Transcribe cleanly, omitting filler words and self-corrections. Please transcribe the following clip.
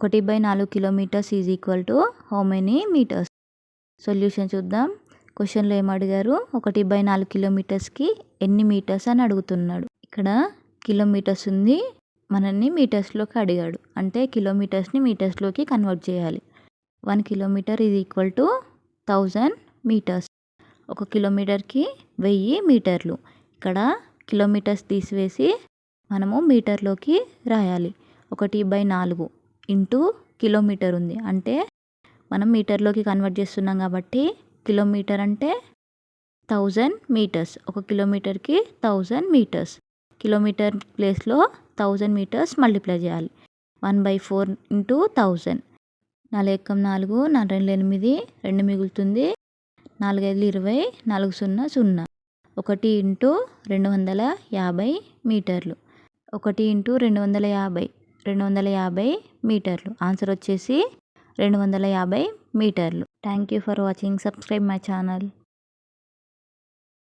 1/4 kilometres is equal to how many metres? Solution చూద్దాం. క్వశ్చన్లో ఏమడిగారు, 1/4 కిలోమీటర్స్కి ఎన్ని మీటర్స్ అని అడుగుతున్నాడు. ఇక్కడ కిలోమీటర్స్ ఉంది, మనల్ని మీటర్స్లోకి అడిగాడు. అంటే కిలోమీటర్స్ని మీటర్స్లోకి కన్వర్ట్ చేయాలి. 1 kilometre is equal to 1000 metres. 1 కిలోమీటర్కి 1000 మీటర్లు. ఇక్కడ కిలోమీటర్స్ తీసివేసి మనము మీటర్లోకి రాయాలి. 1/4 ఇంటూ కిలోమీటర్ ఉంది, అంటే మనం మీటర్లోకి కన్వర్ట్ చేస్తున్నాం కాబట్టి కిలోమీటర్ అంటే 1000 మీటర్స్. 1 కిలోమీటర్కి 1000 మీటర్స్. కిలోమీటర్ ప్లేస్లో 1000 మీటర్స్ మల్టిప్లై చేయాలి. 1/4 ఇంటూ 1000. 4 × 4, 4 × 8, 2 మిగులుతుంది. 4 × 5 20, 4 0 0. 1 ఇంటూ 250 మీటర్లు. 1 ఇంటూ 250, 250 మీటర్లు. ఆన్సర్ వచ్చేసి 250 మీటర్లు. Thank you for watching. Subscribe my channel.